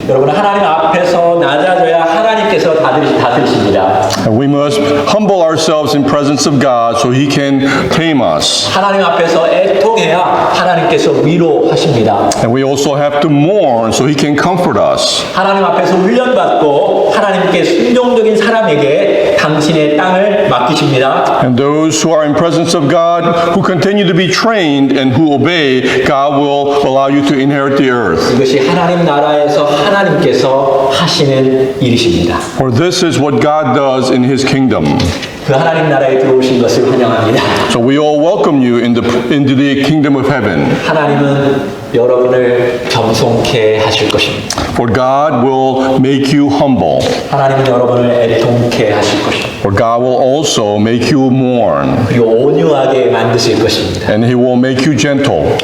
여러분 하나님 앞에서 낮아져야 하나님께서 다스리십니다. And we must humble ourselves in presence of God so He can tame us. 하나님 앞에서 애통해야 하나님께서 위로하십니다. And we also have to mourn so He can comfort us. 하나님 앞에서 훈련받고 하나님께 순종적인 사람에게 당신의 땅을 맡기십니다. And those who are in presence of God, who continue to be trained and who obey, God will allow you to inherit the earth. 이것이 하나님 나라에서 하나님께서 하시는 일이십니다. For this is what God does in His kingdom. 그 하나님 나라에 들어오신 것을 환영합니다. So we all welcome you into the kingdom of heaven. 하나님은 여러분을 겸손케 하실 것입니다. For God will make you humble. 하나님은 여러분을 애통케 하실 것입니다. For God will also make you mourn. 그리고 온유하게 만드실 것입니다. And He will make you gentle.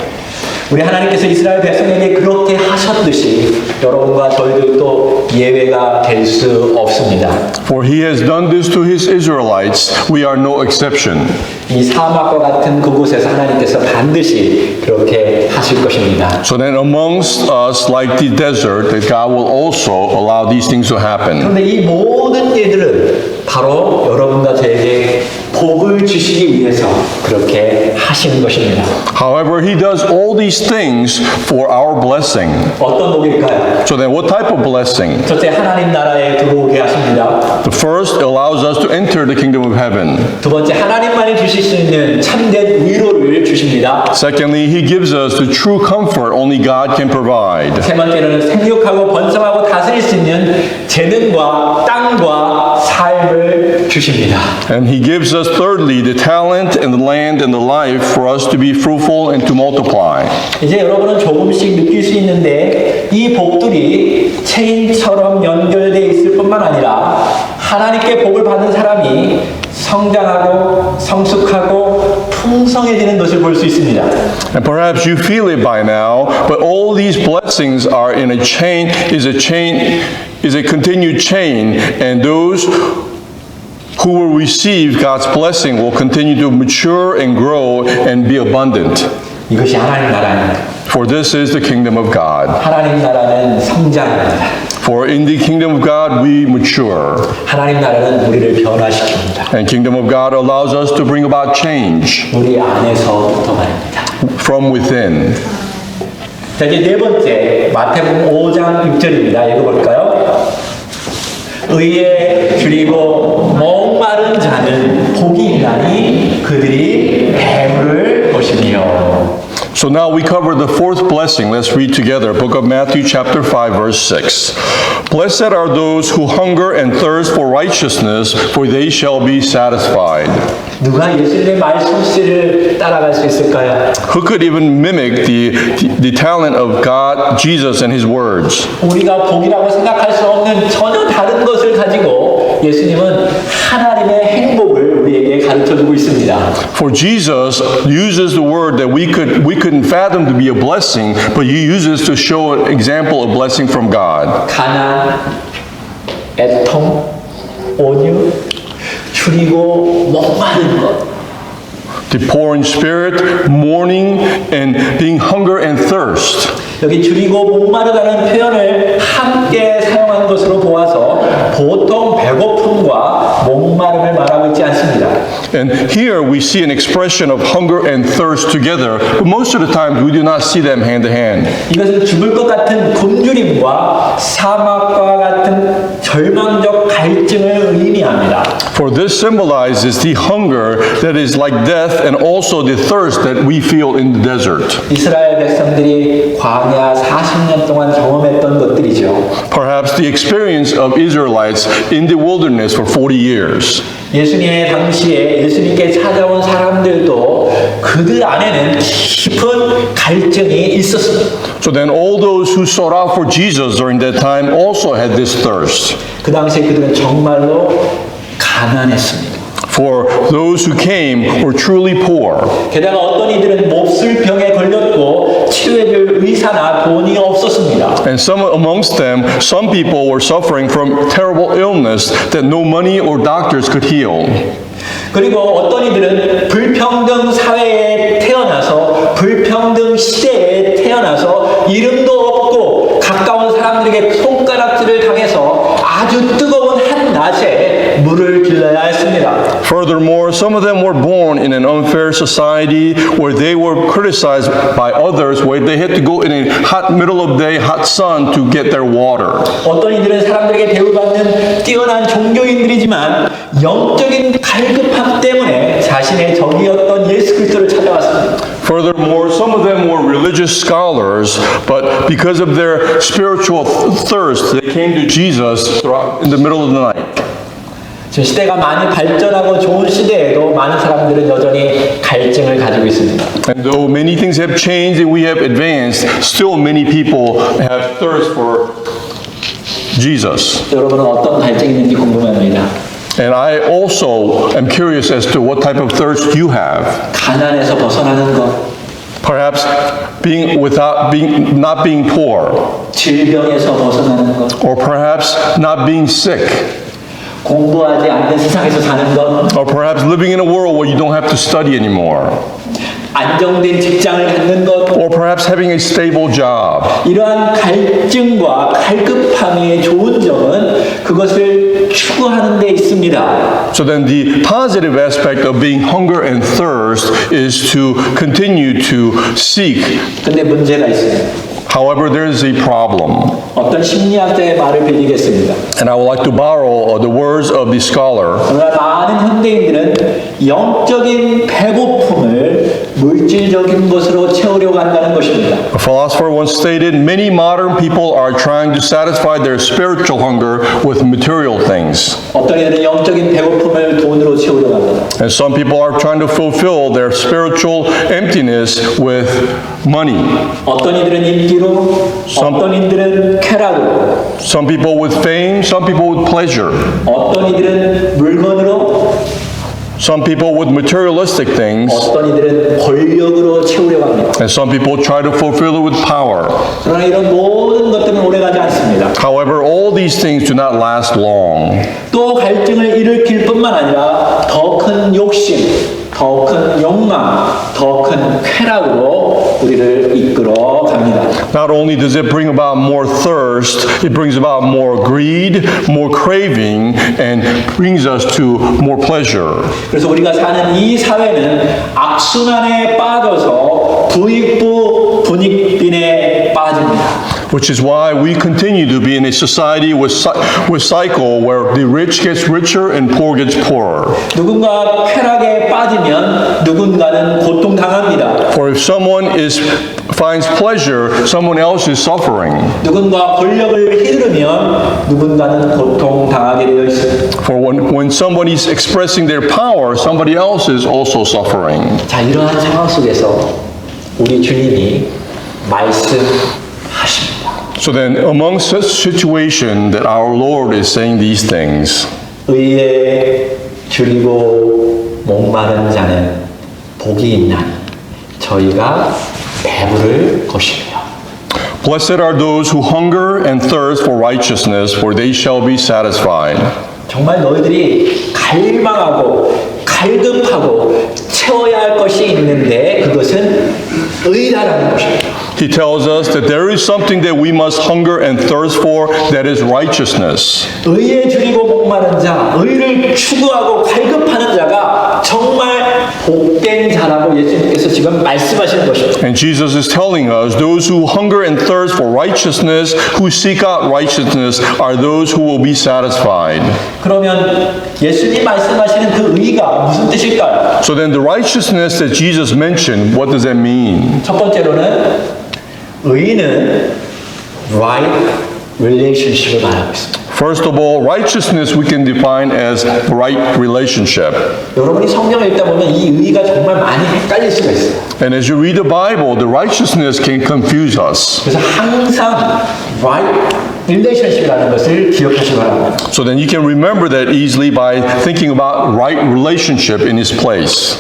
우리 하나님께서 이스라엘 백성에게 그렇게 하셨듯이 여러분과 저희들도 예외가 될 수 없습니다. For He has done this to His Israelites. We are no exception. 이 사막과 같은 그곳에서 하나님께서 반드시 그렇게 하실 것입니다. So then amongst us, like the desert, that God will also allow these things to happen. 그런데 이 모든 일들은 바로 여러분과 저에게 복을 주시기 위해서 그렇게 하시는 것입니다. However, He does all these things for our blessing. 어떤 복일까요? So then what type of blessing? 첫째, 하나님 나라에 들어오게 하십니다. The first allows us to enter the kingdom of heaven. 두 번째, 하나님만이 주실 수 있는 참된 위로를 주십니다. Secondly, He gives us the true comfort only God can provide. 세 번째로는 생육하고 번성하고 다스릴 수 있는 재능과 땅과 삶을 주십니다. And He gives us thirdly the talent and the land and the life for us to be fruitful and to multiply. 이제 여러분은 조금씩 느낄 수 있는데 이 복들이 체인처럼 연결되어 있을 뿐만 아니라 하나님께 복을 받는 사람이 성장하고 성숙하고 풍성해지는 것을 볼 수 있습니다. And perhaps you feel it by now, but all these blessings are in a chain, is a continued chain, and those who will receive God's blessing will continue to mature and grow and be abundant. 이것이 하나님 나라입니다. For this is the kingdom of God. 하나님 나라는 성장입니다. For in the kingdom of God we mature. 하나님 나라는 우리를 변화시킵니다. And kingdom of God allows us to bring about change 우리 안에서부터 말입니다. from within. 자, 이제 네 번째 마태복음 5장 6절입니다. 읽어볼까요? 의에 줄이고 목마른 자는 복이 있나니 그들이 배부를 것이니요. So now we cover the fourth blessing. Let's read together. Book of Matthew chapter 5 verse 6. Blessed are those who hunger and thirst for righteousness, for they shall be satisfied. 누가 예수님의 말씀씨를 따라갈 수 있을까요? Who could even mimic the talent of God, Jesus, and His words? 우리가 복이라고 생각할 수 없는 전혀 다른 것을 가지고 예수님은 하나님의 행복을 우리에게 가르쳐주고 있습니다. For Jesus uses the word that we couldn't fathom to be a blessing, but He uses to show an example of blessing from God. 가난, 애통, 온유, 줄이고 목마른 것. The poor in spirit, mourning, and being hunger and thirst. 여기 줄이고 목마르다는 표현을 함께 사용한 것으로 보아서 보통 배고픔과 목마름을 말하고 있지 않습니다. And here we see an expression of hunger and thirst together, but most of the time we do not see them hand to hand. 이것은 죽을 것 같은 굶주림과 사막과 같은 절망적 갈증을 의미합니다. For this symbolizes the hunger that is like death and also the thirst that we feel in the desert. 이스라엘 백성들이 광야 40년 동안 경험했던 것들이죠. Perhaps the experience of Israelites in the wilderness for 40 years. 예수님의 당시에 예수님께 찾아온 사람들도 그들 안에는 깊은 갈증이 있었습니다. So then all those who sought out for Jesus during that time also had this thirst. 그 당시에 그들은 정말로 가난했습니다. For those who came were truly poor. 게다가 어떤 이들은 몹쓸 병에 걸렸고 치료해줄 의사나 돈이 없었습니다. And amongst them, some people were suffering from terrible illness that no money or doctors could heal. 그리고 어떤 이들은 불평등 사회에 태어나서 불평등 시대에 태어나서 이름도 없고 가까운 사람들 사람들에게 손가락질을 당해서 아주 뜨거운 한낮에 물을 길러야 했습니다. Furthermore, some of them were born in an unfair society where they were criticized by others, where they had to go in a hot middle of day, hot sun to get their water. 어떤 이들은 사람들에게 대우받는 뛰어난 종교인들이지만 영적인 갈급함 때문에 자신의 적이었던 예수 그리스도를 찾아왔습니다. Furthermore, some of them were religious scholars, but because of their spiritual thirst, they came to Jesus in the middle of the night. 지금 시대가 많이 발전하고 좋은 시대에도 많은 사람들은 여전히 갈증을 가지고 있습니다. And though many things have changed and we have advanced, still many people have thirst for Jesus. 여러분은 어떤 갈증이 있는지 궁금합니다. And I also am curious as to what type of thirst you have. 가난에서 벗어나는 것, Perhaps not being poor, 질병에서 벗어나는 것, or perhaps not being sick, 공부하지 않는 세상에서 사는 것, or perhaps living in a world where you don't have to study anymore, 안정된 직장을 갖는 것, or perhaps having a stable job. 이러한 갈증과 갈급함의 좋은 점은 그것을 추구하는 데 있습니다. So then the positive aspect of being hunger and thirst is to continue to seek. 근데 문제가 있습니다. However, there is a problem. 어떤 심리학자의 말을 빌리겠습니다. And I would like to borrow the words of the scholar. 오늘날 많은 현대인들은 영적인 배고픔을 물질적인 것으로 채우려고 한다는 것입니다. A philosopher once stated, many modern people are trying to satisfy their spiritual hunger with material things. 어떤 이들은 영적인 배고픔을 돈으로 채우려고 합니다. And some people are trying to fulfill their spiritual emptiness with money. 어떤 이들은 인기로, 어떤 이들은 쾌락으로, Some people with fame, some people with pleasure. 어떤 이들은 물건으로, Some people with materialistic things, 어떤 이들은 권력으로 채우려고 합니다. and some people try to fulfill it with power. 그러나 이런 모든 것들은 오래가지 않습니다. However, all these things do not last long. 또 갈증을 일으킬 뿐만 아니라 더 큰 욕심, 더 큰 욕망, 더 큰 쾌락으로 우리를 이끌어 갑니다. Not only does it bring about more thirst, it brings about more greed, more craving, and brings us to more pleasure. 그래서 우리가 사는 이 사회는 악순환에 빠져서 부익부 분익빈에 빠집니다. Which is why we continue to be in a society with cycle where the rich gets richer and poor gets poorer. 누군가 쾌락에 빠지면 누군가는 고통당합니다. For if someone finds pleasure, someone else is suffering. 누군가 권력을 휘두르면 누군가는 고통당하게 되어 있습니다. For when somebody is expressing their power, somebody else is also suffering. 자, 이러한 상황 속에서 우리 주님이 말씀하십니다. So then, among such situation that our Lord is saying these things, 의에 줄이고 목마른 자는 복이 있나니 저희가 배부를 것이며. blessed are those who hunger and thirst for righteousness, for they shall be satisfied. 정말 너희들이 갈망하고 갈급하고 채워야 할 것이 있는데 그것은 의라는 것입니다. He tells us that there is something that we must hunger and thirst for, that is righteousness. 의에 줄이고 목마른 자, 의를 추구하고 갈급하는 자가 정말 복된 자라고 예수님께서 지금 말씀하시는 것입니다. And Jesus is telling us those who hunger and thirst for righteousness, who seek out righteousness, are those who will be satisfied. 그러면 예수님 말씀하시는 그 의가 무슨 뜻일까요? So then the righteousness that Jesus mentioned, what does that mean? 첫 번째로는 의는 right relationship을 말하고 있습니다. First of all, righteousness we can define as right relationship. 여러분이 성경을 읽다 보면 이 의가 정말 많이 헷갈릴 수가 있어요. And as you read the Bible, the righteousness can confuse us. 그래서 항상 right relationship이라는 것을 기억하시기 바랍니다. So then you can remember that easily by thinking about right relationship in its place.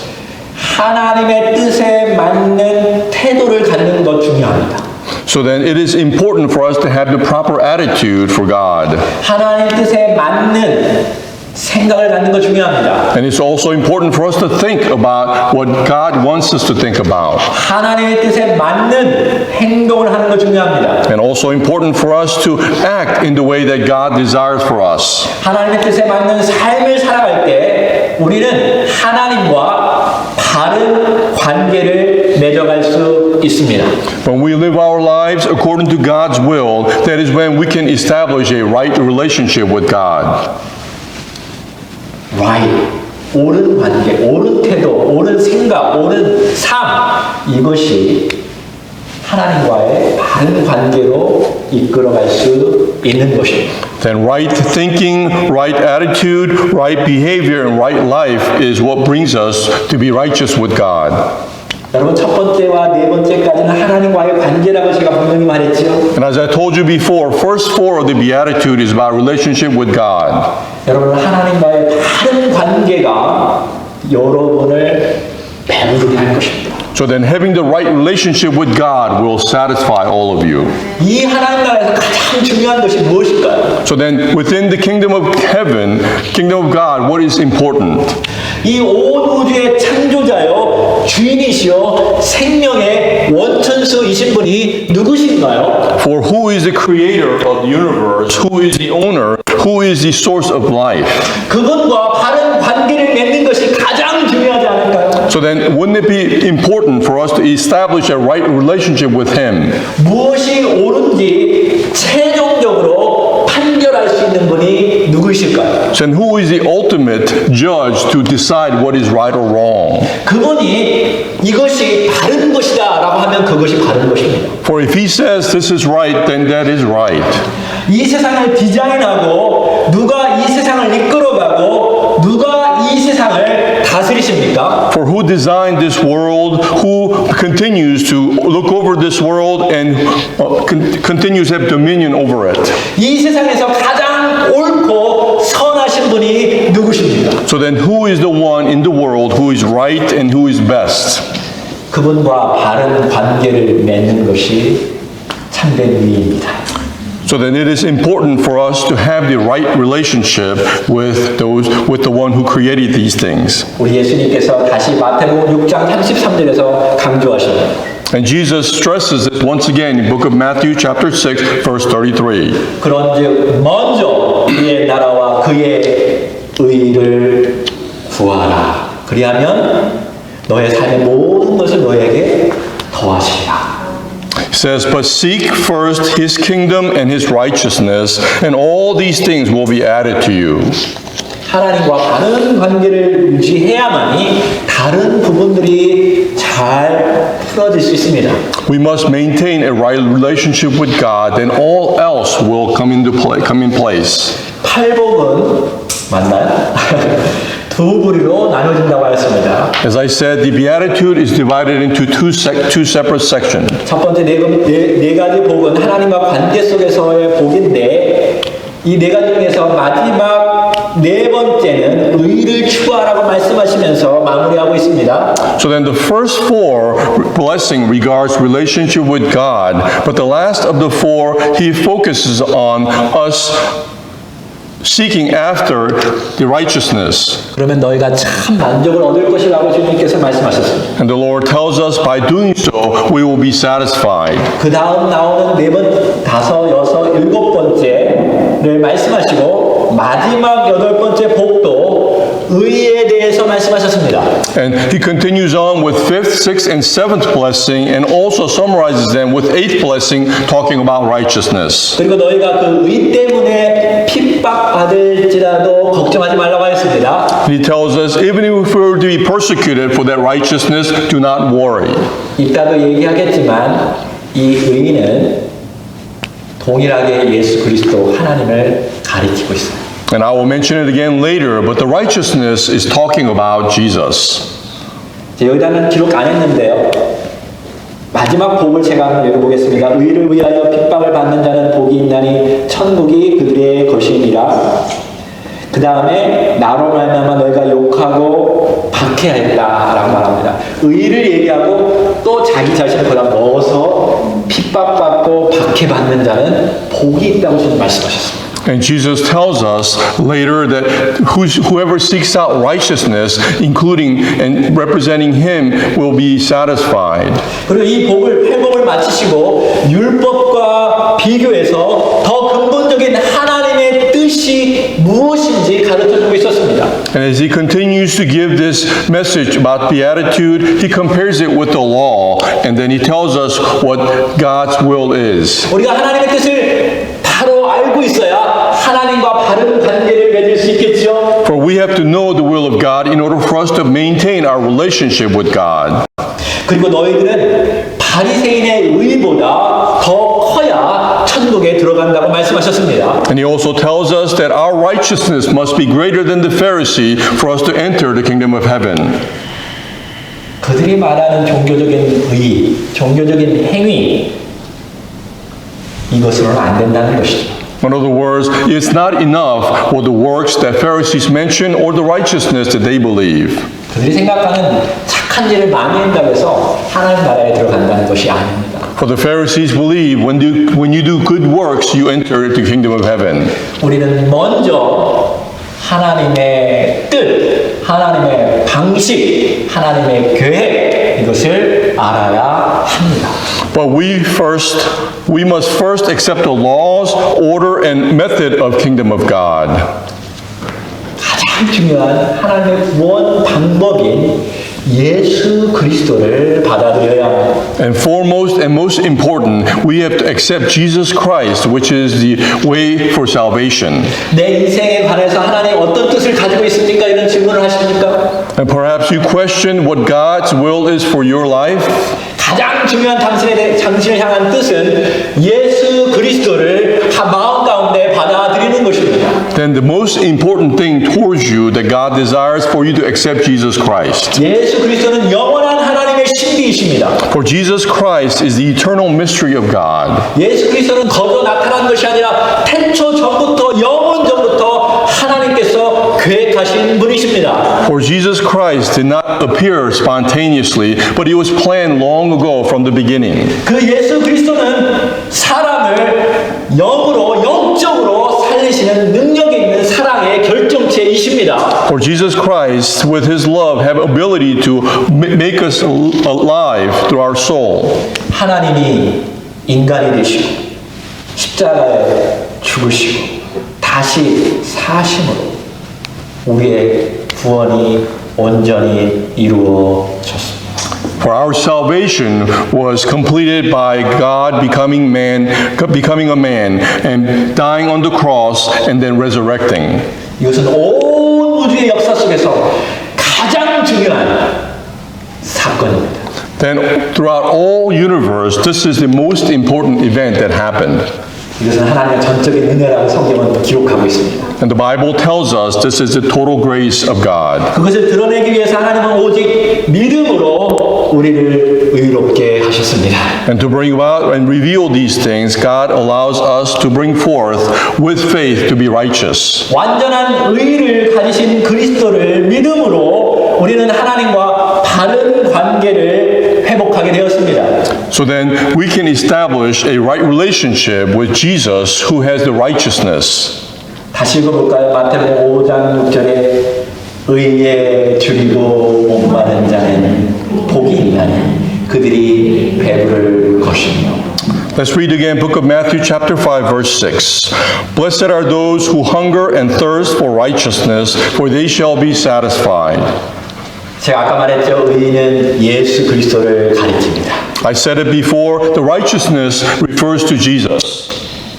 하나님의 뜻에 맞는 태도를 갖는 것 중요합니다. So then it is important for us to have the proper attitude for God. 하나님 뜻에 맞는 생각을 갖는 거 중요합니다. And it's also important for us to think about what God wants us to think about. 하나님의 뜻에 맞는 행동을 하는 거 중요합니다. And also important for us to act in the way that God desires for us. 하나님의 뜻에 맞는 삶을 살아갈 때 우리는 하나님과 바른 관계를 맺어갈 수 있습니다. When we live our lives according to God's will, that is when we can establish a right relationship with God. right, 옳은 관계, 옳은 태도, 옳은 생각, 옳은 삶 이것이 하나님과의 바른 관계로 이끌어갈 수 있는 것입니다. Then right thinking, right attitude, right behavior, and right life is what brings us to be righteous with God. 여러분 첫 번째와 네 번째까지는 하나님과의 관계라고 제가 분명히 말했죠. And as I told you before, first four of the Beatitude is about relationship with God. 여러분 하나님과의 바른 관계가 여러분을 배부르게 할 것입니다. So then having the right relationship with God will satisfy all of you. 이 하나님 나라에서 가장 중요한 것이 무엇일까요? So then within the kingdom of heaven, kingdom of God, what is important? 이 온 우주의 창조자요 주인이시여 생명의 원천수이신 분이 누구신가요? For who is the creator of the universe? Who is the owner? Who is the source of life? 그분과 바른 관계를 맺는 것이 가장 중요하지 않을까요? So then wouldn't it be important for us to establish a right relationship with him? 무엇이 옳은지 최종적으로 판결할 수 있는 분이 누구이실까요? Then who is the ultimate judge to decide what is right or wrong? 그분이 이것이 바른 것이다 라고 하면 그것이 바른 것입니다. For if he says this is right, then that is right. 이 세상을 디자인하고 누가 이 세상을 이끌어가고 누가 이 세상을 다스리십니까? For who designed this world, who continues to look over this world and continues to have dominion over it? 이 세상에서 가장 옳고 선하신 분이 누구십니까? So then who is the one in the world who is right and who is best? 그분과 바른 관계를 맺는 것이 참된 의의입니다. So then it is important for us to have the right relationship with the one who created these things. 우리 예수님께서 다시 마태복음 6장 33절에서 강조하십니다. And Jesus stresses it once again in the book of Matthew chapter 6 verse 33. 그런즉 먼저 그의 나라와 그의 의를 구하라. 그리하면 너의 삶의 모든 것을 너에게 더하시리라. It says, but seek first his kingdom and his righteousness, and all these things will be added to you. 하나님과 바른 관계를 유지해야만이 다른 부분들이 잘 풀어질 수 있습니다. We must maintain a right relationship with God, then all else will come in place. 팔복은 맞나요? 두 부류로 나눠진다고 하였습니다. As I said, the Beatitude is divided into two separate sections. 첫 번째 네 가지 복은 하나님과 관계 속에서의 복인데 이 네 가지 중에서 마지막 네 번째는 의를 추구하라고 말씀하시면서 마무리하고 있습니다. So then the first four blessing regards relationship with God, but the last of the four, he focuses on us seeking after the righteousness. 그러면 너희가 참 만족을 얻을 것이라고 주님께서 말씀하셨습니다. And the Lord tells us by doing so, we will be satisfied. 그 다음 나오는 네 번, 다섯, 여섯, 일곱 번째를 말씀하시고 마지막 여덟 번째 복도 의에 대해서 말씀하셨습니다. And he continues on with fifth, sixth, and seventh blessing, and also summarizes them with eighth blessing, talking about righteousness. 그리고 너희가 그 의 때문에 핍박받을지라도 걱정하지 말라고 하였습니다. He tells us, even if we were to be persecuted for that righteousness, do not worry. 이따도 얘기하겠지만 이 의는 동일하게 예수 그리스도 하나님을 가리키고 있어요. And I will mention it again later, but the righteousness is talking about Jesus. 여기다는 기록 안 했는데요. 마지막 복을 제가 한번 읽어보겠습니다. 의를 위하여 핍박을 받는 자는 복이 있나니 천국이 그들의 것이니라. 그 다음에 나로 말미암아 너희가 욕하고 박해하였다라고 말합니다. 의를 얘기하고 또 자기 자신을 거기다 넣어서 핍박받고 박해받는 자는 복이 있다고 주님 말씀하셨습니다. And Jesus tells us later that whoever seeks out righteousness, including and representing him, will be satisfied. 그리고 이 회복을 마치시고 율법과 비교해서 더 근본적인 하나님의 뜻이 무엇인지 가르쳐주고 있었습니다. And as he continues to give this message about beatitude, he compares it with the law, and then he tells us what God's will is. 우리가 하나님의 뜻을 바로 알고 있어야 하나님과 바른 관계를 맺을 수 있겠죠. For we have to know the will of God in order for us to maintain our relationship with God. 그리고 너희들은 바리새인의 의보다 더 커야 천국에 들어간다고 말씀하셨습니다. And he also tells us that our righteousness must be greater than the Pharisee for us to enter the kingdom of heaven. 그들이 말하는 종교적인 의, 종교적인 행위 이것으로는 안 된다는 것이죠. In other words, it's not enough for the works that Pharisees mention or the righteousness that they believe. 그들이 생각하는 착한 일을 많이 한다고 해서 하나님 나라에 들어간다는 것이 아닙니다. For the Pharisees believe when you do good works, you enter the kingdom of heaven. 우리는 먼저 하나님의 뜻, 하나님의 방식, 하나님의 계획 이것을 알아야 합니다. But we must first accept the laws, order, and method of kingdom of God. 가장 중요한 하나님의 구원 방법인 예수 그리스도를 받아들여야 합니다. And foremost and most important, we have to accept Jesus Christ, which is the way for salvation. 내 인생에 관해서 하나님 어떤 뜻을 가지고 있습니까? 이런 질문을 하십니까? And perhaps you question what God's will is for your life. 가장 중요한 당신을 향한 뜻은 예수 그리스도를 마음 가운데 받아들이는 것입니다. Then the most important thing towards you that God desires for you to accept Jesus Christ. 예수 그리스도는 영원한 하나님의 신비이십니다. For Jesus Christ is the eternal mystery of God. 예수 그리스도는 거저 나타난 것이 아니라 태초 전부터 영원 전부터 하나님께서 계획하신 분이십니다. For Jesus Christ did not appear spontaneously, but he was planned long ago from the beginning. 그 예수 그리스도는 사람을 영적으로 살리시는 능력이 있는 사랑의 결정체이십니다. For Jesus Christ, with his love, have ability to make us alive through our soul. 하나님이 인간이 되시고 십자가에 죽으시고 다시 사심으로 우리의 구원이 온전히 이루어졌습니다. For our salvation was completed by God becoming a man and dying on the cross and then resurrecting. 이것은 온 우주의 역사 속에서 가장 중요한 사건입니다. Then throughout all universe, this is the most important event that happened. 이것은 하나님의 전적인 은혜라고 성경은 기록하고 있습니다. And the Bible tells us this is the total grace of God. 그것을 드러내기 위해서 하나님은 오직 믿음으로 우리를 의롭게 하셨습니다. And to bring about and reveal these things, God allows us to bring forth with faith to be righteous. 완전한 의를 가지신 그리스도를 믿음으로 우리는 하나님과 바른 관계를 회복하게 되었습니다. So then we can establish a right relationship with Jesus who has the righteousness. 다시 읽어볼까요? 마태복음 5장 6절에 의에 줄이고 목마른 자는 복이 있나니 그들이 배부를 것이며. Let's read again book of Matthew chapter 5 verse 6. Blessed are those who hunger and thirst for righteousness, for they shall be satisfied. 제가 아까 말했죠. 의는 예수 그리스도를 가리킵니다. I said it before, the righteousness refers to Jesus.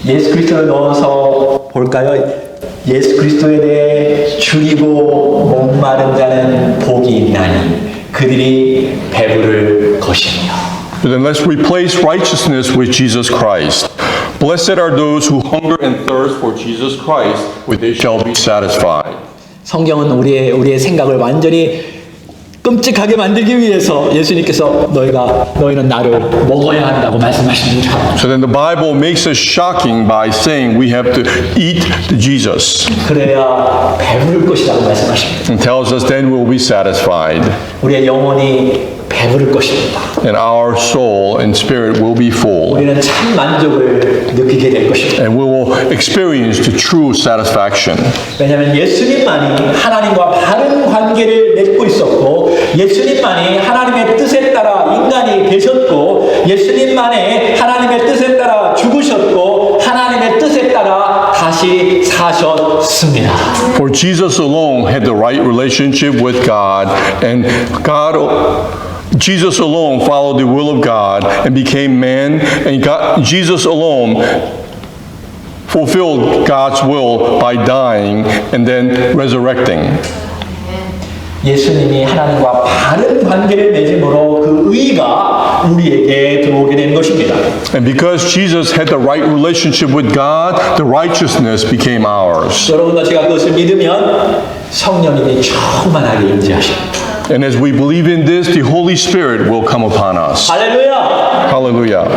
예수 그리스도를 넣어서 볼까요? 예수 그리스도에 대해 줄이고 목마른 자는 복이 있나니 그들이 배부를 것이며. Then let's replace righteousness with Jesus Christ. Blessed are those who hunger and thirst for Jesus Christ, for they shall be satisfied. 성경은 우리의 생각을 완전히 끔찍하게 만들기 위해서 예수님께서 너희는 나를 먹어야 한다고 말씀하십니다. So then the Bible makes us shocking by saying we have to eat the Jesus. 그래야 배부를 것이라고 말씀하십니다. And tells us then we'll be satisfied. 우리의 영혼이 배부를 것입니다. and our soul and spirit will be full. 우리는 참 만족을 느끼게 될 것입니다. And we will experience the true satisfaction. 왜냐하면 예수님만이 하나님과 바른 관계를 맺고 있었고 예수님만이 하나님의 뜻에 따라 인간이 되셨고 예수님만이 하나님의 뜻에 따라 죽으셨고 하나님의 뜻에 따라 다시 사셨습니다. For Jesus alone had the right relationship with God, and Jesus alone followed the will of God and became man, and Jesus alone fulfilled God's will by dying and then resurrecting. 예수님이 하나님과 바른 관계를 맺음으로 그 의가 우리에게 들어오게 된 것입니다. And because Jesus had the right relationship with God, the righteousness became ours. 여러분과 제가 그것을 믿으면 성령님이 충만하게 임재하십니다. And as we believe in this, the Holy Spirit will come upon us. 할렐루야! Hallelujah.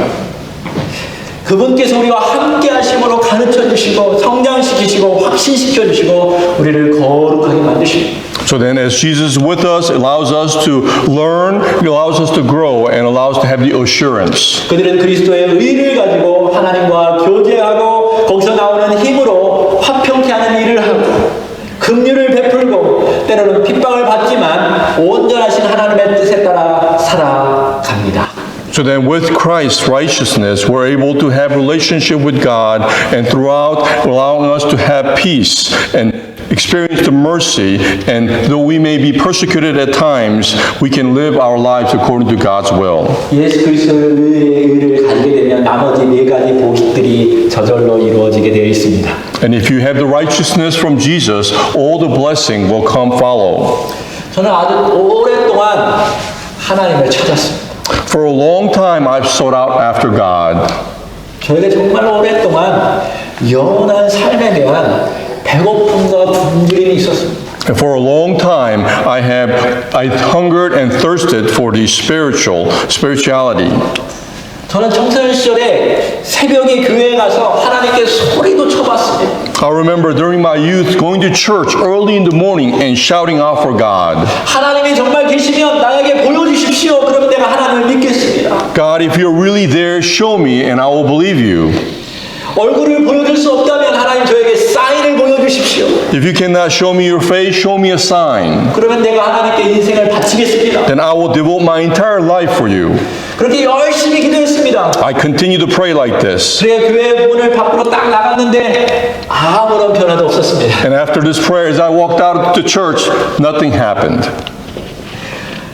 그분께서 우리와 함께 하심으로 가르쳐 주시고 성장시키시고 확신시켜 주시고 우리를 거룩하게 만드십니다. So then as Jesus is with us, it allows us to learn, it allows us to grow, and allows us to have the assurance. 그들은 그리스도의 의를 가지고 하나님과 교제하고 거기서 나오는 힘으로 화평케 하는 일을 하고 긍휼을 베풀고 때로는 핍박을 받지만 온전하신 하나님의 뜻에 따라 살아갑니다. So then with Christ's righteousness, we're able to have relationship with God, and throughout allowing us to have peace and experience the mercy, and though we may be persecuted at times, we can live our lives according to God's will. 예수 그리스도의 의를 가지게 되면 나머지 네 가지 복들이 저절로 이루어지게 되어 있습니다. And if you have the righteousness from Jesus, all the blessing will come follow. 저는 아주 오랫동안 하나님을 찾았습니다. For a long time, I've sought out after God. 저에게 정말 오랫동안 영원한 삶에 대한 배고픔과 굶주림이 있었습니다. And for a long time, I hungered and thirsted for the spirituality. 저는 청소년 시절에 새벽에 교회에 가서 하나님께 소리도 쳐봤습니다. I remember during my youth going to church early in the morning and shouting out for God. 하나님이 정말 계시면 나에게 보여주십시오. 그러면 내가 하나님을 믿겠습니다. God, if you're really there, show me and I will believe you. 얼굴을 보여줄 수 없다면 하나님 저에게 사인을 보여주십시오. If you cannot show me your face, show me a sign. 그러면 내가 하나님께 인생을 바치겠습니다. Then I will devote my entire life for you. 그렇게 열심히 기도했습니다. I continue to pray like this. 그래 교회 문을 밖으로 딱 나갔는데 아무런 변화도 없었습니다. And after this prayer, as I walked out to church, nothing happened.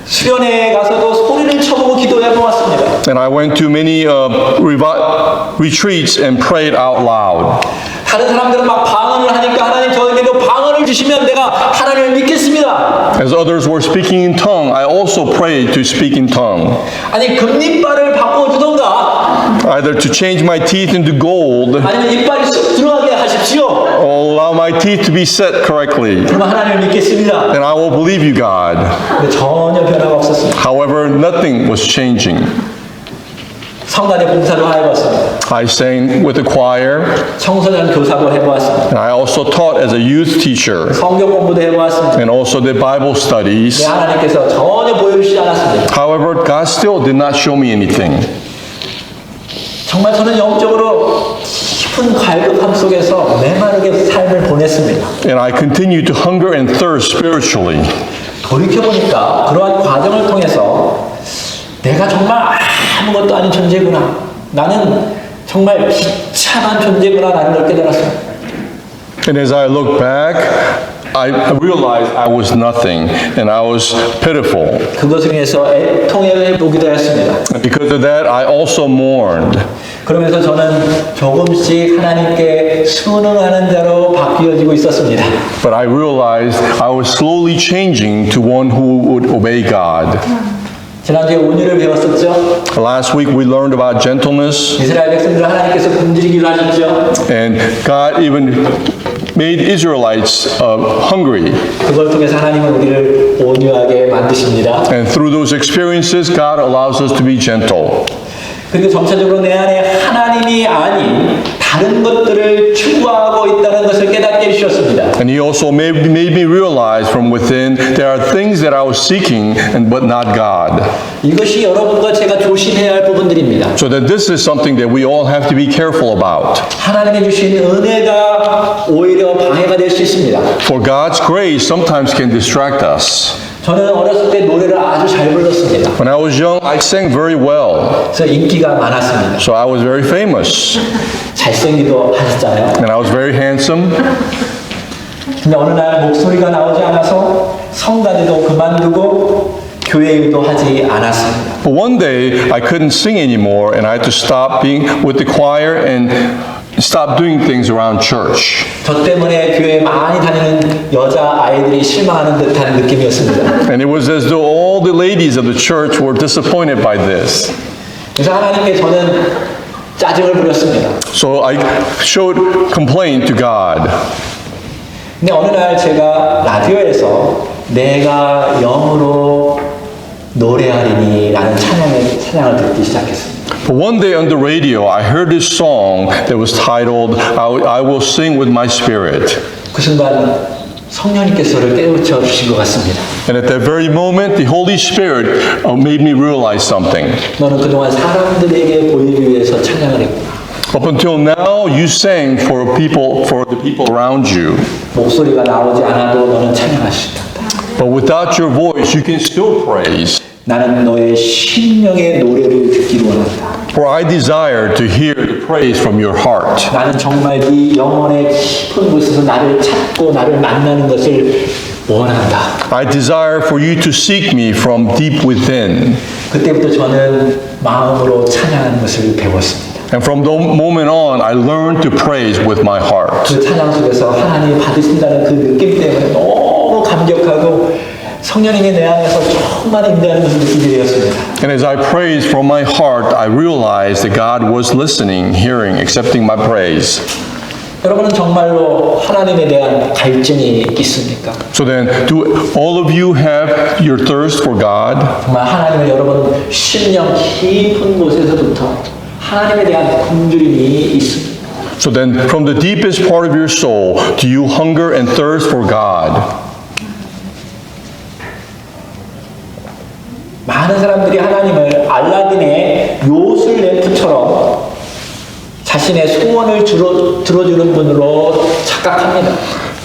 수련회에 가서도 소리를 쳐보고 기도해 보았습니다. And I went to many retreats and prayed out loud. 다른 사람들은 막 방언을 하니까 하나님 저에게도 방언을 주시면 내가 하나님을 믿겠습니다. As others were speaking in tongue, I also prayed to speak in tongue. 아니 금리빨을 바꿔주던가 Either to change my teeth into gold 아니면 이빨이 쑥 들어가게 하십시오. or allow my teeth to be set correctly. 그러면 하나님을 믿겠습니다. Then I will believe you, God. 근데 전혀 변화가 없었습니다. However, nothing was changing. 성단의 봉사도 해봤습니다. I sang with the choir, 청소년 교사도 해보았습니다. and I also taught as a youth teacher, 성경 공부도 해보았습니다. and also did Bible studies. 네, 하나님께서 전혀 보여주시지 않았습니다. However, God still did not show me anything. 정말 저는 영적으로 깊은 갈급함 속에서 메마르게 삶을 보냈습니다. And I continued to hunger and thirst spiritually. 돌이켜보니까 그러한 과정을 통해서 내가 정말 아무것도 아닌 존재구나. 나는 정말 비참한 존재구나. 라는 걸 깨달았습니다. And as I look back, I realized I was nothing and I was pitiful. 그것을 위해서 애통해 보기도 했습니다. And because of that, I also mourned. 그러면서 저는 조금씩 하나님께 순응하는 자로 바뀌어지고 있었습니다. But I realized I was slowly changing to one who would obey God. 지난주에 온유를 배웠었죠. Last week we learned about gentleness, 이스라엘 백성들을 하나님께서 굶주리기로 하셨죠. and God even made Israelites hungry. 그걸 통해서 하나님은 우리를 온유하게 만드십니다. And through those experiences, God allows us to be gentle. 그리고 점차적으로 내 안에 하나님이 아닌 다른 것들을 추구하고 있다는 것을 깨닫게 해주셨습니다. And he also made me realize from within there are things that I was seeking but not God. 이것이 여러분과 제가 조심해야 할 부분들입니다. So that this is something that we all have to be careful about. 하나님이 주신 은혜가 오히려 방해가 될 수 있습니다. For God's grace sometimes can distract us. 저는 어렸을 때 노래를 아주 잘 불렀습니다. When I was young, I sang very well. 그래서 인기가 많았습니다. So I was very famous. 잘생기도 하셨잖아요. And I was very handsome. 근데 어느 날 목소리가 나오지 않아서 성가대도 그만두고 교회 일도 하지 않았습니다. But one day, I couldn't sing anymore and I had to stop being with the choir and stop doing things around church. 저 때문에 교회에 많이 다니는 여자 아이들이 실망하는 듯한 느낌이었습니다. And it was as though all the ladies of the church were disappointed by this. 그래서 하나님께 저는 짜증을 부렸습니다. So I showed complaint to God. 근데 어느 날 제가 라디오에서 내가 영으로 노래하리니 라는 찬양을 듣기 시작했습니다. But one day on the radio, I heard this song that was titled, I Will Sing with My Spirit. 그 순간 성령님께서 저를 깨우쳐 주신 것 같습니다. And at that very moment, the Holy Spirit made me realize something. 너는 그동안 사람들에게 보이기 위해서 찬양을 했구나. Up until now, you sang for the people around you. 목소리가 나오지 않아도 너는 찬양할 수 있다. But without your voice, you can still praise. 나는 너의 심령의 노래를 듣기를 원한다. For I desire to hear the praise from your heart. 나는 정말 네 영혼의 깊은 곳에서 나를 찾고 나를 만나는 것을 원한다. I desire for you to seek me from deep within. 그때부터 저는 마음으로 찬양하는 것을 배웠습니다. And from the moment on, I learned to praise with my heart. 그 찬양 속에서 하나님이 받으신다는 그 느낌 때문에 너무 감격하고 성령님이 내 안에서 정말 임재하는 것을 느끼게 되었습니다. And as I praised from my heart, I realized that God was listening, hearing, accepting my praise. 여러분은 정말로 하나님에 대한 갈증이 있습니까? So then, do all of you have your thirst for God? 정말 하나님을 여러분 심령 깊은 곳에서부터 하나님에 대한 굶주림이 있습니다. So then, from the deepest part of your soul, do you hunger and thirst for God? 많은 사람들이 하나님을 알라딘의 요술 램프처럼 자신의 소원을 들어주는 분으로 착각합니다.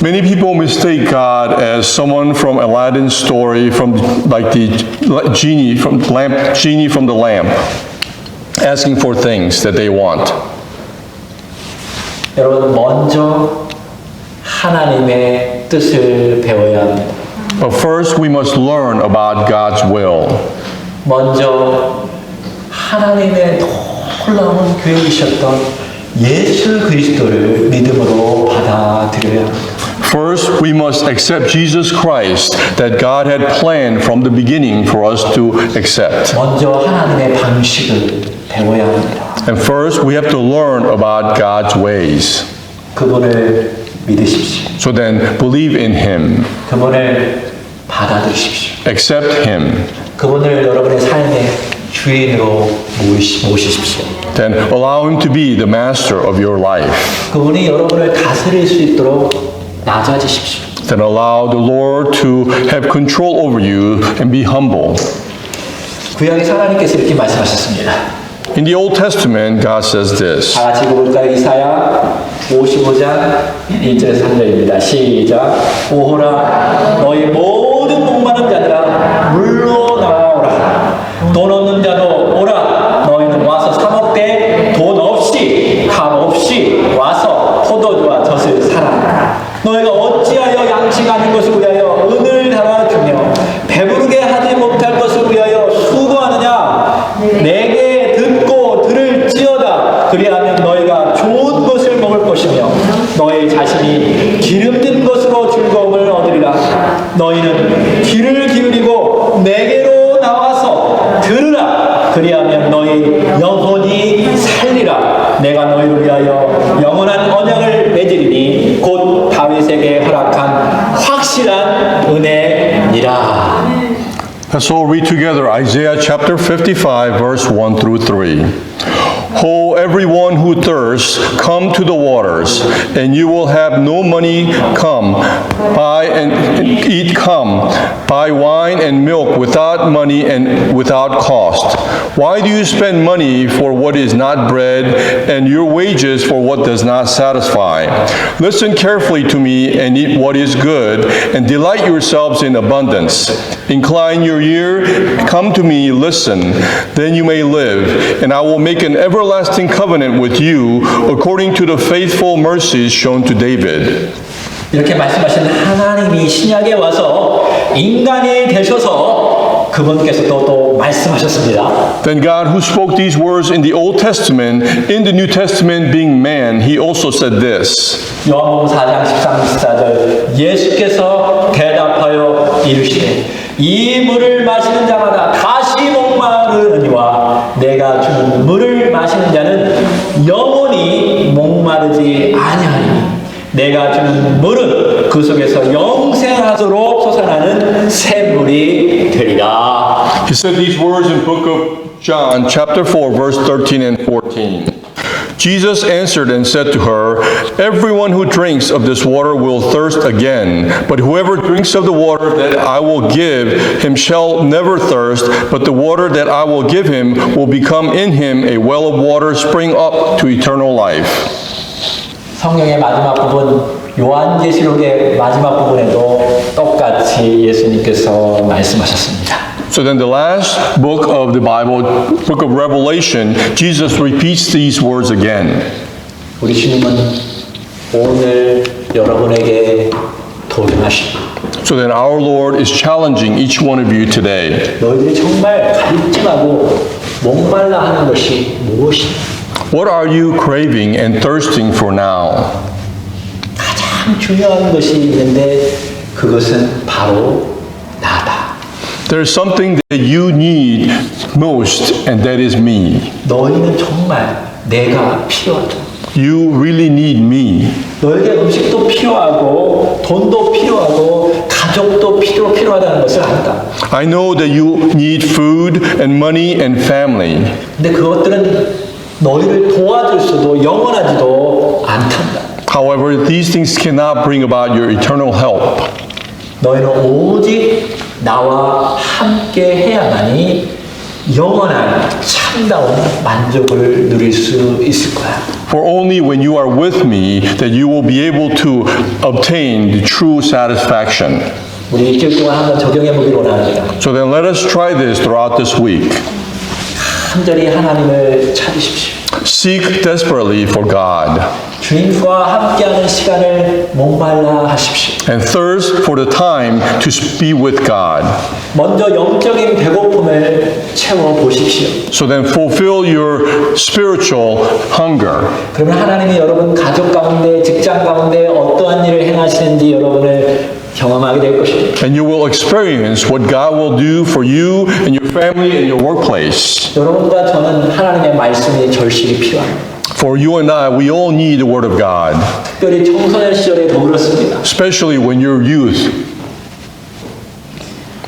Many people mistake God as someone from Aladdin's story, from like the genie from the lamp, asking for things that they want. 여러분 먼저 하나님의 뜻을 배워야 합니다. But first, we must learn about God's will. 먼저 하나님의 놀라운 계획이셨던 예수 그리스도를 믿음으로 받아들여야 합니다. First, we must accept Jesus Christ that God had planned from the beginning for us to accept. 먼저 하나님의 방식을 배워야 합니다. And first, we have to learn about God's ways. 그분을 믿으십시오. So then, believe in Him. 그분을 받아들이십시오. Accept Him. 그분을 여러분의 삶의 주인으로 모시십시오. Then allow Him to be the master of your life. 그분이 여러분을 다스릴 수 있도록 낮아지십시오. Then allow the Lord to have control over you and be humble. 구약의 하나님께서 이렇게 말씀하셨습니다. In the Old Testament, God says this. 다 같이 읽어볼까요? 이사야 55장 1절에서 3절입니다. 시작. 오호라 너희 모든 목마른 자들아 물로 나오라. 돈 없는 자도 오라. 너희는 와서 사 먹되 돈 없이 값 없이 와서 포도주와 젖을 사라. 너희가 어찌하여 양식하는 것을 위하여 은을 달아주며 배부르게 하지 못할 것을 위하여 수고하느냐. 내게 듣고 들을지어다. 그리하면 너희가 좋은 것을 먹을 것이며 너희 자신이 기름진 것으로 즐거움을 얻으리라. 너희는 귀를 기울이고 내게로 나와서 들으라. 그리하면 너희 영혼이 살리라. 내가 너희를 위하여 영원한 언약을 맺으리니 곧 다윗에게 허락한 확실한 은혜니라. Let's all read together Isaiah chapter 55, verse 1 through 3. Ho, everyone who thirsts, come to the waters, and you will have no money. Come, buy and eat, come, buy wine and milk without money and without cost. Why do you spend money for what is not bread, and your wages for what does not satisfy? Listen carefully to me and eat what is good, and delight yourselves in abundance. Incline your ear, come to me, listen, then you may live, and I will make an everlasting covenant with you according to the faithful mercies shown to David. 이렇게 말씀하신 하나님이 신약에 와서 인간이 되셔서 그분께서도 또 말씀하셨습니다. Then God, who spoke these words in the Old Testament, in the New Testament being man, he also said this. 요한복음 4장 13, 14절 예수께서 대답하여 이르시되 이 물을 마시는 자마다 다시 목마르느니와 내가 주는 물을 마시는 자는 영원히 목마르지 아니하니 내가 주는 물은 그 속에서 영생하도록 솟아나는 샘물이 되리라. He said these words in book of John, chapter 4, verse 13 and 14. Jesus answered and said to her, everyone who drinks of this water will thirst again, but whoever drinks of the water that I will give him shall never thirst, but the water that I will give him will become in him a well of water spring up to eternal life. 성경의 마지막 부분, 요한계시록의 마지막 부분에도 똑같이 예수님께서 말씀하셨습니다. So then the last book of the Bible, book of Revelation, Jesus repeats these words again. 우리 주님은 오늘 여러분에게 도전하십니다. So then our Lord is challenging each one of you today. 너희들이 정말 갈증하고 목말라 하는 것이 무엇이냐? What are you craving and thirsting for now? 가장 중요한 것이 있는데 그것은 바로 나다. There is something that you need most, and that is me. 너희는 정말 내가 필요하다. You really need me. 너에게 음식도 필요하고 돈도 필요하고 가족도 필요하다는 것을 안다. I know that you need food and money and family. 근데 그것들은 너희를 도와줄 수도 영원하지도 않단다. However, these things cannot bring about your eternal help. 너희는 오직 나와 함께 해야만이 영원한 참다운 만족을 누릴 수 있을 거야. For only when you are with me that you will be able to obtain the true satisfaction. 우리 일주일 동안 한번 적용해 보기로 원합니다. So then let us try this throughout this week. 간절히 하나님을 찾으십시오. Seek desperately for God. 주님과 함께하는 시간을 목말라 하십시오. And thirst for the time to be with God. 먼저 영적인 배고픔을 채워 보십시오. So then fulfill your spiritual hunger. 그러면 하나님이 여러분 가족 가운데, 직장 가운데 어떠한 일을 행하시는지 여러분을 경험하게 될 것입니다. And you will experience what God will do for you and your family and your workplace. 여러분과 저는 하나님의 말씀이 절실히 필요합니다. For you and I, we all need the Word of God. 특별히 청소년 시절에 더 그렇습니다. Especially when you're youth.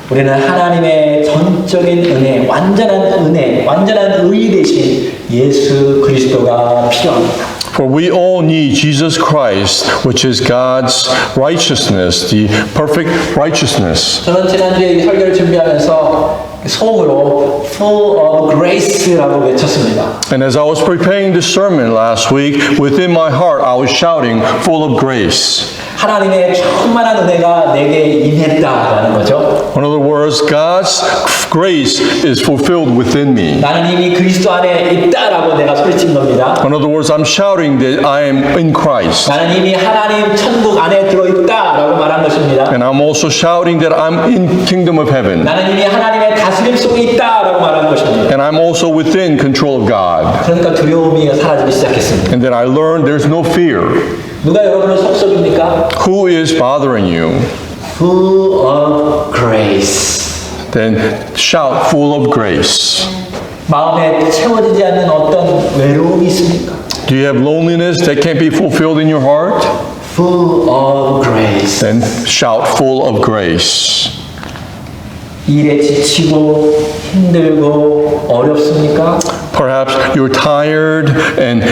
우리는 하나님의 전적인 은혜, 완전한 의 대신 예수 그리스도가 필요합니다. For we all need Jesus Christ, which is God's righteousness, the perfect righteousness. 저는 지난주에 이 설교를 준비하면서 속으로 full of grace라고 외쳤습니다. And as I was preparing this sermon last week, within my heart I was shouting, full of grace. 하나님의 충만한 은혜가 내게 임했다라는 거죠. In other words, God's grace is fulfilled within me. 나는 이미 그리스도 안에 있다라고 내가 소리친 겁니다. In other words, I'm shouting that I am in Christ. 나는 이미 하나님 천국 안에 들어있다라고 말한 것입니다. And I'm also shouting that I'm in kingdom of heaven. 나는 이미 하나님의 다스림 속에 있다라고 말한 것입니다. And I'm also within control of God. 그러니까 두려움이 사라지기 시작했습니다. And then I learned there's no fear. 누가 여러분을 속썩입니까? Who is bothering you? Full of grace. Then shout full of grace. 마음에 채워지지 않는 어떤 외로움이 있습니까? Do you have loneliness that can't be fulfilled in your heart? Full of grace. Then shout full of grace. 일에 지치고 힘들고 어렵습니까? Perhaps you're tired and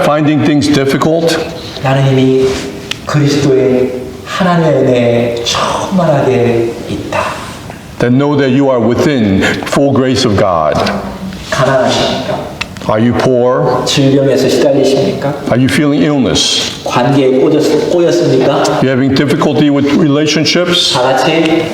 finding things difficult. 나는 이미 그리스도의 하나님의 은혜에 충만하게 있다. Then know that you are within full grace of God. 가난하십니까? Are you poor? 질병에서 시달리십니까? Are you feeling illness? 관계에 꼬였습니까? You having difficulty with relationships? 다 같이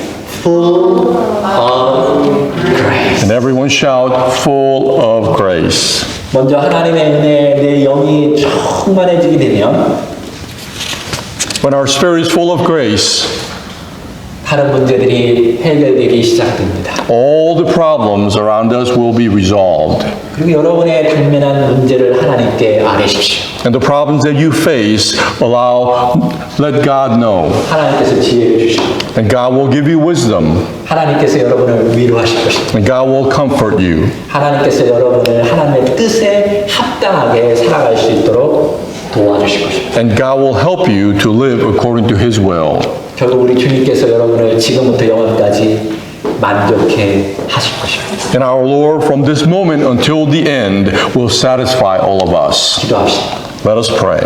full of grace. And everyone shout, full of grace. 먼저 하나님의 은혜에 내 영이 충만해지게 되면 When our spirit is full of grace, 다른 문제들이 해결되기 시작됩니다. all the problems around us will be resolved. 그리고 여러분의 당면한 문제를 하나님께 아뢰십시오. And the problems that you face, let God know. 하나님께서 지혜를 주시고 And God will give you wisdom. 하나님께서 여러분을 위로하실 것입니다. And God will comfort you. 하나님께서 여러분을 하나님의 뜻에 합당하게 살아갈 수 있도록 도와주실 것입니다. And God will help you to live according to His will. 결국 우리 주님께서 여러분을 지금부터 영원까지 만족해 하실 것입니다. And our Lord, from this moment until the end, will satisfy all of us. 기도합시다. Let us pray.